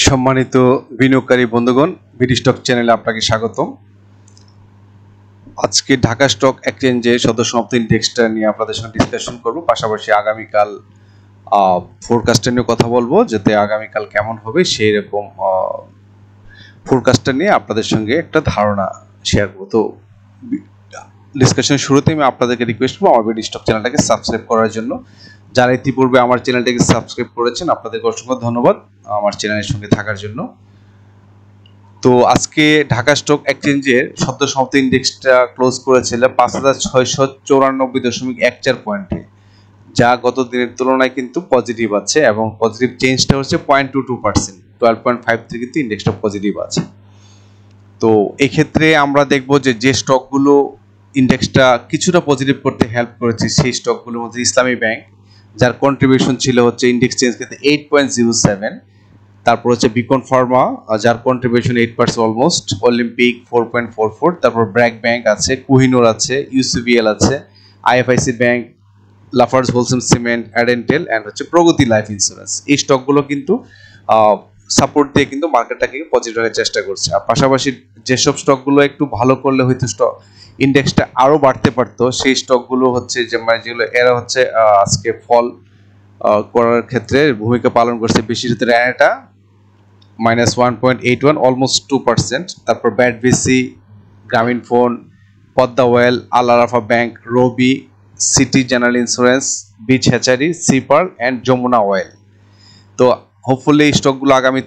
সম্মানিত বিনিয়োগকারী বন্ধুগণ, বিডি স্টক চ্যানেলে আপনাকে স্বাগতম। আজকে ঢাকা স্টক এক্সচেঞ্জের সদ্যসমাপ্ত ইন্ডেক্সটা নিয়ে আপনাদের সঙ্গে ডিসকাশন করব, পাশাপাশি আগামীকাল ফোরকাস্টটা নিয়ে কথা বলবো, যাতে আগামীকাল কেমন হবে সেই রকম ফোরকাস্টটা নিয়ে আপনাদের সঙ্গে একটা ধারণা শেয়ার করব। তো ডিসকাশনের শুরুতে আমি আপনাদেরকে রিকোয়েস্ট করবো আমার বিডি স্টক চ্যানেলটাকে সাবস্ক্রাইব করার জন্য। যারা ইতিপূর্বে আমার চ্যানেলটাকে সাবস্ক্রাইব করেছেন আপনাদেরকে অসংখ্য ধন্যবাদ আমার চ্যানেলের সঙ্গে থাকার জন্য। তো আজকে ঢাকা স্টক এক্সচেঞ্জের সদ্যসমাপ্ত ইন্ডেক্সটা ক্লোজ করেছিল ৫,৬৯৪.১৪ পয়েন্টে, যা গত দিনের তুলনায় কিন্তু পজিটিভ আছে এবং পজিটিভ চেঞ্জটা হচ্ছে 0.22%, 12.53 কিন্তু ইন্ডেক্সটা পজিটিভ আছে। তো এক্ষেত্রে আমরা দেখব যে স্টকগুলো ইন্ডেক্সটা কিছুটা পজিটিভ করতে হেল্প করেছে সেই স্টকগুলোর মধ্যে ইসলামী ব্যাংক, যার কন্ট্রিবিউশন ছিল হচ্ছে ইন্ডেক্স চেঞ্জ ক্ষেত্রে 8.07, তারপর হচ্ছে বিকন ফার্মা যার কন্ট্রিবিউশন 8% অলমোস্ট, অলিম্পিক 4.44, তারপর ব্র্যাক ব্যাংক আছে, কোহিনুর আছে, ইউসিবিএল আছে, IFIC bank, Lafarge Holcim cement, অ্যাডেন্টেল এন্ড হচ্ছে প্রগতি লাইফ ইন্স্যুরেন্স। এই স্টকগুলো কিন্তু সাপোর্ট দিয়ে কিন্তু মার্কেটটাকে পজিটিভ রাখার চেষ্টা করছে। আর পাশাপাশি যেসব স্টকগুলো একটু ভালো করলে হয়তো স্টক ইন্ডেক্সটা আরো বাড়তে পারতো, সেই স্টকগুলো হচ্ছে যেগুলো এরা হচ্ছে আজকে ফল করার ক্ষেত্রে ভূমিকা পালন করছে। বেশি ক্ষেত্রে এটা -1.81, অলমোস্ট 2%। তারপর BAT BC, Grameen phone, Padma oil, Al Arafah bank, Robi, city general insurance, beach hatchery, সিপার এন্ড যমুনা অয়েল। তো হোপফুলি এই স্টকগুলো আগামী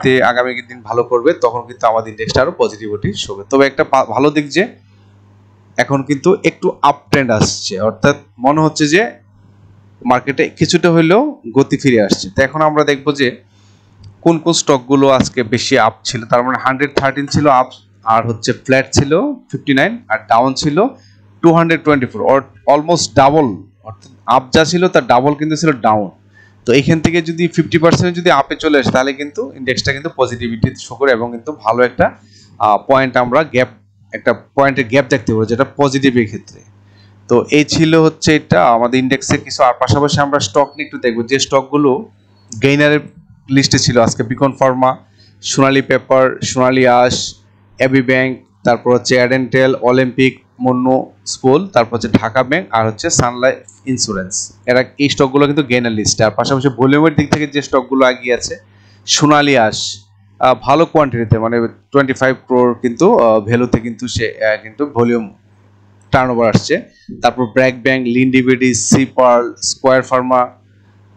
দিন ভালো করবে, তখন কিন্তু আমাদের ইন্ডেক্সটা আরো পজিটিভিটি শোবে। তবে একটা ভালো দিক যে এখন কিন্তু একটু আপ ট্রেন্ড আসছে, অর্থাৎ মনে হচ্ছে যে মার্কেটে কিছুটা হলেও গতি ফিরে আসছে। তো এখন আমরা দেখবো যে কোন কোন স্টকগুলো আজকে বেশি আপ ছিল। তার মানে 113 ছিল আপ, আর হচ্ছে ফ্ল্যাট ছিল 59, আর ডাউন ছিল 224, অলমোস্ট ডাবল। অর্থাৎ আপ যা ছিল তার ডাবল কিন্তু ছিল ডাউন। তো এইখান থেকে যদি 50% যদি আপে চলে আসে তাহলে কিন্তু ইন্ডেক্সটা কিন্তু পজিটিভিটি শো করে এবং কিন্তু ভালো একটা পয়েন্ট আমরা একটা পয়েন্টের গ্যাপ দেখতে পাবো, যেটা পজিটিভের ক্ষেত্রে। তো এই ছিল হচ্ছে এটা আমাদের ইন্ডেক্সের কিছু। আর পাশাপাশি আমরা স্টক নিয়ে একটু দেখবো যে স্টকগুলো গেইনারের লিস্টে ছিল আজকে: বিকন ফার্মা, সোনালী পেপার, সোনালী আঁশ, এবি ব্যাংক, তারপর হচ্ছে অ্যাডেন্টেল, অলিম্পিক, মন্নু স্পোল, তারপর হচ্ছে ঢাকা ব্যাংক আর হচ্ছে সানলাইফ ইন্স্যুরেন্স। এরা এই স্টকগুলো কিন্তু গেইনার লিস্টে। আর পাশাপাশি ভলিউমের দিক থেকে যে স্টকগুলো এগিয়ে আছে, সোনালী আঁশ ভালো কোয়ান্টিটিতে, মানে 25 crore কিন্তু ভ্যালুতে কিন্তু সে কিন্তু ভলিউম টার্নওভার আসছে। তারপর BRAC bank, Linde BD, Sea Pearl, Square pharma,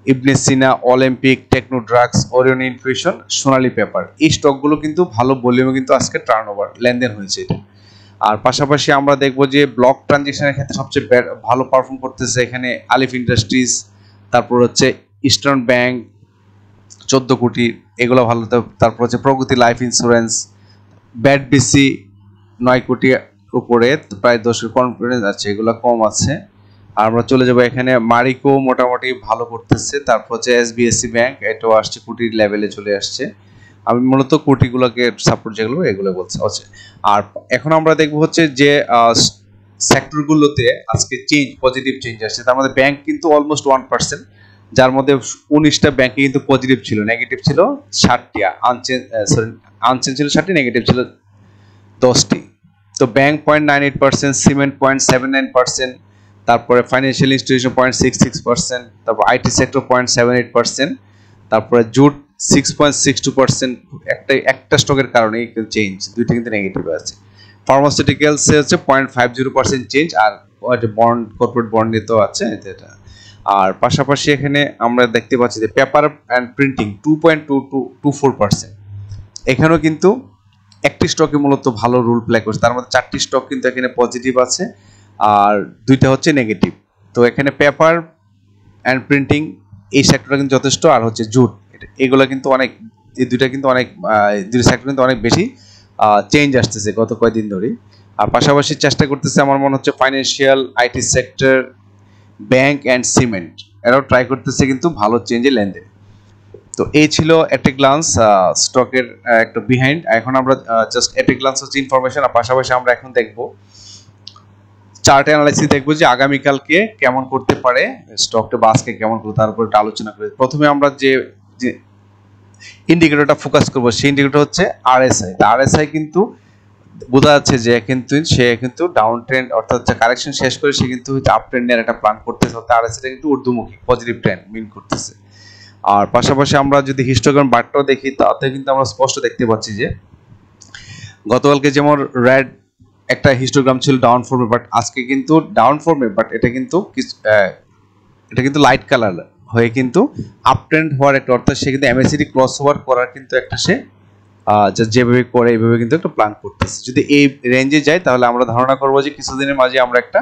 Ibn Sina, Olympic, techno drugs, Orion infusion, Sonali paper. এই স্টকগুলো কিন্তু ভালো ভলিউমে কিন্তু আজকে টার্নওভার লেনদেন হয়েছে এটা। আর পাশাপাশি আমরা দেখবো যে ব্লক ট্রানজেকশনের ক্ষেত্রে সবচেয়ে ভালো পারফর্ম করতেছে এখানে আলিফ ইন্ডাস্ট্রিজ, তারপর হচ্ছে ইস্টার্ন ব্যাংক 14 কোটি, এগুলো ভালো। তারপর হচ্ছে Pragati life insurance, bat BC 9 কোটি উপরে, প্রায় 10 কনফিডেন্স আছে, এগুলো কম আছে। আর আমরা চলে যাবো এখানে মারিকো মোটামুটি ভালো করতেছে। তারপর হচ্ছে এসবিএসসি ব্যাংক, এটাও আসছে কোটির লেভেলে চলে আসছে। আমি মূলত কোটিগুলোকে সাপোর্ট যেগুলো এগুলো বলছে হচ্ছে। আর এখন আমরা দেখবো হচ্ছে যে সেক্টরগুলোতে আজকে পজিটিভ চেঞ্জ আসছে। তার মধ্যে ব্যাংক কিন্তু অলমোস্ট 1%, যার মধ্যে 19টা ব্যাংকে কিন্তু পজিটিভ ছিল, নেগেটিভ ছিল 60টি, আনচেঞ্জ ছিল 60টি, নেগেটিভ ছিল 10টি। তো ব্যাংক 0.98%, সিমেন্ট 0.79%, তারপরে ফাইন্যান্সিয়াল ইনস্টিটিউশন 0.66%, তারপর আইটি সেক্টর 0.78%, তারপরে জুট 6.62%। একটা স্টকের কারণে চেঞ্জ, দুইটা কিন্তু নেগেটিভ আছে। ফার্মাসিউটিক্যালস হচ্ছে 0.50% চেঞ্জ, আর বন্ড, কর্পোরেট বন্ড নিয়ে তো আছে এটা। আর পাশাপাশি এখানে আমরা দেখতে পাচ্ছি যে পেপার অ্যান্ড প্রিন্টিং 2.24%। এখানেও কিন্তু একটি স্টকে মূলত ভালো রোল প্লে করছে, তার মধ্যে 4টি স্টক কিন্তু এখানে পজিটিভ আছে আর 2টা হচ্ছে নেগেটিভ। তো এখানে পেপার অ্যান্ড প্রিন্টিং এই সেক্টরটা কিন্তু যথেষ্ট, আর হচ্ছে জুট, এগুলো কিন্তু অনেক, এই দুইটা কিন্তু অনেক, দুই সেক্টর কিন্তু অনেক বেশি চেঞ্জ আসতেছে গত কয়েকদিন ধরে। আর পাশাপাশি চেষ্টা করতেছে আমার মনে হচ্ছে financial, IT sector, bank and cement, এরাও ট্রাই করতেছে কিন্তু ভালো চেঞ্জে লেনদেন। তো এই ছিল এট এ গ্লান্স স্টকের একটা বিহাইন্ড। এখন আমরা জাস্ট এট এ গ্লান্স হচ্ছে ইনফরমেশন, আর পাশাপাশি আমরা এখন দেখবো চার্ট অ্যানালাইসিস, দেখবো যে আগামীকালকে কেমন করতে পারে স্টকটা বা আজকে কেমন করতে, তার উপর একটা আলোচনা করি। প্রথমে আমরা যে ইন্ডিকেটরটা ফোকাস করব, সেই ইন্ডিকেটর হচ্ছে আরএসআই। আরএসআই কিন্তু বোঝা যাচ্ছে যে সে কিন্তু ডাউন ট্রেন্ড অর্থাৎ কারেকশন শেষ করে সে কিন্তু আপ ট্রেন্ডের একটা প্ল্যান করতেছে, অর্থাৎ আরএসআই কিন্তু ঊর্ধ্বমুখী পজিটিভ ট্রেন্ড মিন করতেছে। আর পাশাপাশি আমরা যদি হিস্টোগ্রাম বারটাও দেখি তাতে কিন্তু আমরা স্পষ্ট দেখতে পাচ্ছি যে গতকালকে যেমন রেড একটা হিস্টোগ্রাম ছিল ডাউন ফর্মে, বাট আজকে কিন্তু ডাউন ফর্মে, বাট এটা কিন্তু লাইট কালার হয়ে কিন্তু আপ ট্রেন্ড হওয়ার একটা, অর্থাৎ সে কিন্তু এমএসিডি ক্রস ওভার করার কিন্তু একটা সে যেভাবে করে এইভাবে কিন্তু একটা প্ল্যান করতেছে। যদি এই রেঞ্জে যায় তাহলে আমরা ধারণা করবো যে কিছুদিনের মাঝে আমরা একটা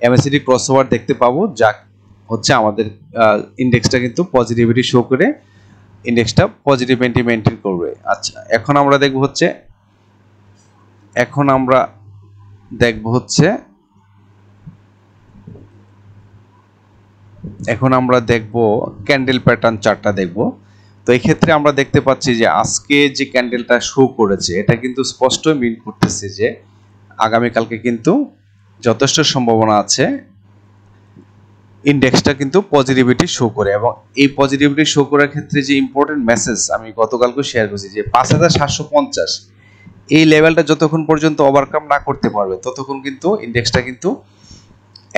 এমএসিডি ক্রস ওভার দেখতে পাবো, যা হচ্ছে আমাদের ইন্ডেক্সটা কিন্তু পজিটিভিটি শো করে ইন্ডেক্সটা পজিটিভিটি মেনটেন করবে। আচ্ছা, এখন আমরা দেখব ক্যান্ডেল প্যাটার্ন চার্টটা দেখব। তো এই ক্ষেত্রে আমরা দেখতে পাচ্ছি যে আজকে যে ক্যান্ডেলটা শো করেছে এটা কিন্তু স্পষ্ট মিন করতেছে যে আগামীকালকে কিন্তু যথেষ্ট সম্ভাবনা আছে ইন্ডেক্সটা কিন্তু পজিটিভিটি শো করে। এবং এই পজিটিভিটি শো করার ক্ষেত্রে যে ইম্পর্টেন্ট মেসেজ আমি গতকালকে শেয়ার করছি যে 5750 এই লেভেলটা যতক্ষণ পর্যন্ত ওভারকাম না করতে পারবে ততক্ষণ কিন্তু ইন্ডেক্সটা কিন্তু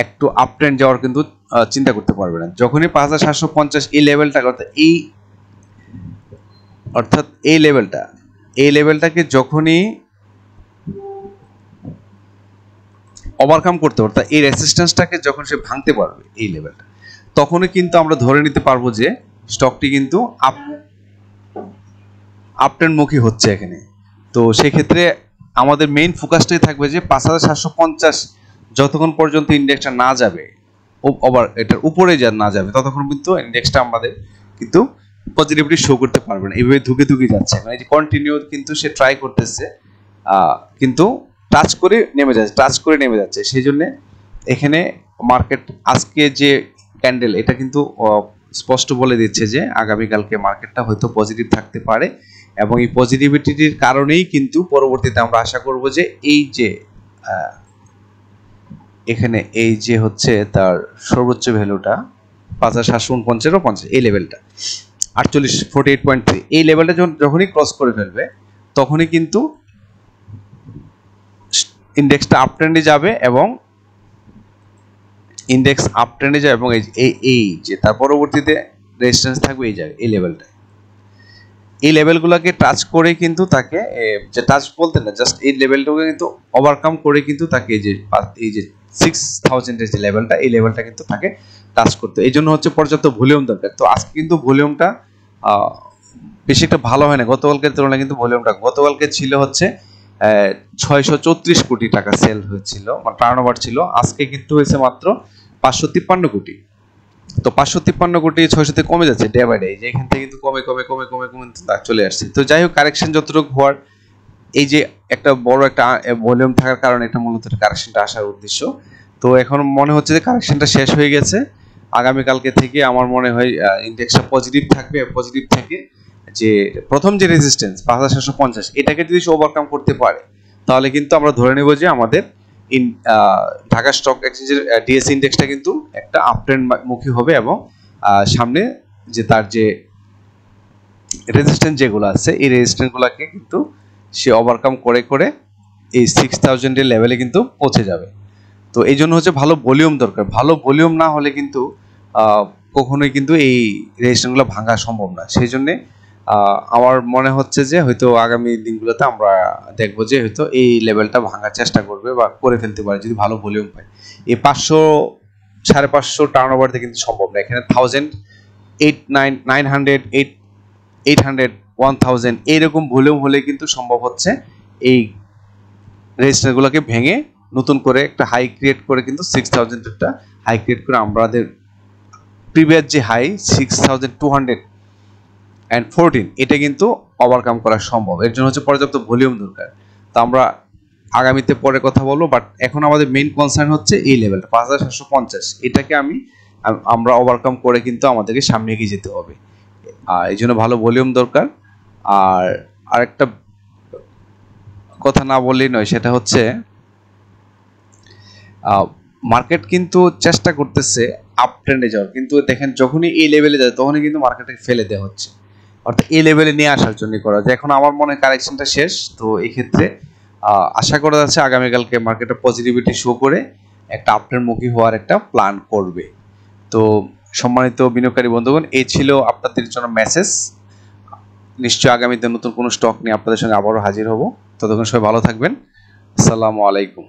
একটু আপ ট্রেন্ড যাওয়ার কিন্তু চিন্তা করতে পারবে না। যখনই 5750 এই লেভেলটা অর্থাৎ এই লেভেলটাকে যখনই ওভারকাম করতে পারবে, এই রেজিস্ট্যান্সটাকে যখন সে ভাঙতে পারবে এই লেভেলটা, তখনই কিন্তু আমরা ধরে নিতে পারবো যে স্টকটি কিন্তু আপ ট্রেন্ডমুখী হচ্ছে এখানে। তো সেক্ষেত্রে আমাদের মেইন ফোকাসটাই থাকবে যে 5750 যতক্ষণ পর্যন্ত ইন্ডেক্সটা না যাবে, এটার উপরে না যাবে, ততক্ষণ কিন্তু ইন্ডেক্সটা আমাদের কিন্তু পজিটিভিটি শো করতে পারবে না। এইভাবে ধুকে যাচ্ছে, মানে যে কন্টিনিউ কিন্তু সে ট্রাই করতেছে, কিন্তু টাচ করে নেমে যাচ্ছে। সেই জন্য এখানে মার্কেট আজকে যে ক্যান্ডেল এটা কিন্তু স্পষ্ট বলে দিচ্ছে যে আগামীকালকে মার্কেটটা হয়তো পজিটিভ থাকতে পারে। এবং এই পজিটিভিটির কারণেই কিন্তু পরবর্তীতে আমরা আশা করব যে এখানে এই যে হচ্ছে তার সর্বোচ্চ ভ্যালুটা 5749 এই লেভেলটা 48.3 এই লেভেলটা যখনই ক্রস করে ফেলবে তখনই কিন্তু ইন্ডেক্সটা আপ ট্রেন্ডে যাবে এবং এই যে তার পরবর্তীতে রেজিস্ট্যান্স থাকবে এই জায়গায় এই লেভেলগুলোকে টাচ করে কিন্তু তাকে, যে টাচ বলতে না, জাস্ট এই লেভেলটাকে কিন্তু ওভারকাম করে কিন্তু তাকে এই যে 6000 এর যে লেভেলটা, এই লেভেলটা কিন্তু তাকে টাচ করতে, এই জন্য হচ্ছে পর্যাপ্ত ভলিউম দরকার। তো আজকে কিন্তু ভলিউমটা বেশি একটা ভালো হয় না গতকালকের তুলনায়, কিন্তু ভলিউমটা গতকালকে ছিল হচ্ছে 634 কোটি টাকা সেল হয়েছিল, মানে টার্নওভার ছিল। আজকে কিন্তু হয়েছে মাত্র 553 কোটি। তো 553 কোটি 600 তে কমে যাচ্ছে ডে বাই ডে, যে এখান থেকে কিন্তু কমে চলে আসছে। তো যাই হোক, কারেকশন যতটুকু হওয়ার, এই যে একটা বড় একটা ভলিউম থাকার কারণে এটা মূলত কারেকশনটা আসার উদ্দেশ্য। তো এখন মনে হচ্ছে যে কারেকশনটা শেষ হয়ে গেছে। আগামীকালকে থেকে আমার মনে হয় ইন্ডেক্সটা পজিটিভ থাকবে। পজিটিভ থেকে যে প্রথম যে রেজিস্ট্যান্স 5750 এটাকে যদি সে ওভারকাম করতে পারে তাহলে কিন্তু আমরা ধরে নেব যে আমাদের ঢাকা স্টক এক্সচেঞ্জের ডিএসসি ইন্ডেক্সটা কিন্তু একটা আপ ট্রেন্ড মুখী হবে এবং সামনে যে তার যে রেজিস্ট্যান্স যেগুলো আছে এই রেজিস্ট্যান্সগুলোকে কিন্তু সে ওভারকাম করে এই 6000 এর লেভেলে কিন্তু পৌঁছে যাবে। তো এই জন্য হচ্ছে ভালো ভলিউম দরকার। ভালো ভলিউম না হলে কিন্তু কখনোই কিন্তু এই রেজিস্ট্যান্সগুলো ভাঙা সম্ভব না। সেই জন্য আমার মনে হচ্ছে যে হয়তো আগামী দিনগুলোতে আমরা দেখবো যে হয়তো এই লেভেলটা ভাঙার চেষ্টা করবে বা করে ফেলতে পারে যদি ভালো ভলিউম পায়। এই 500 550 টার্নওভারতে কিন্তু সম্ভব না। এখানে 1000 900 800 1000 এইরকম ভলিউম হলে কিন্তু সম্ভব হচ্ছে এই রেজিস্ট্যান্সগুলোকে ভেঙে নতুন করে একটা হাই ক্রিয়েট করে কিন্তু 6000 একটা হাই ক্রিয়েট করে আমাদের প্রিভিয়াস যে হাই 6214 এটা কিন্তু ওভারকাম করা সম্ভব। এর জন্য হচ্ছে পর্যাপ্ত ভলিউম দরকার। তো আমরা আগামীতে পরে কথা বলবো, বাট এখন আমাদের মেইন কনসার্ন হচ্ছে এই লেভেলটা 5750, এটাকে আমরা ওভারকাম করে কিন্তু আমাদেরকে সামনে এগিয়ে যেতে হবে। আর এই জন্য ভালো ভলিউম দরকার। আর আরেকটা কথা না বললেই নয়, সেটা হচ্ছে মার্কেট কিন্তু চেষ্টা করতেছে আপ ট্রেন্ডে যাওয়ার, কিন্তু দেখেন যখনই এই লেভেলে যায় তখনই কিন্তু মার্কেটকে ফেলে দেওয়া হচ্ছে। অর্থাৎ এই লেভেলে নিয়ে আসার জন্য করা যায়। এখন আমার মনে হয় কারেকশনটা শেষ, তো এই ক্ষেত্রে আশা করা যাচ্ছে আগামীকালকে মার্কেটে পজিটিভিটি শো করে একটা আপের মুখী হওয়ার একটা প্ল্যান করবে। তো সম্মানিত বিনিয়োগকারী বন্ধুগণ, এই ছিল আপনাদের জন্য মেসেজ। নিশ্চয়ই আগামীতে নতুন কোনো স্টক নিয়ে আপনাদের সঙ্গে আবারও হাজির হব। ততক্ষণ সবাই ভালো থাকবেন। আসসালামু আলাইকুম।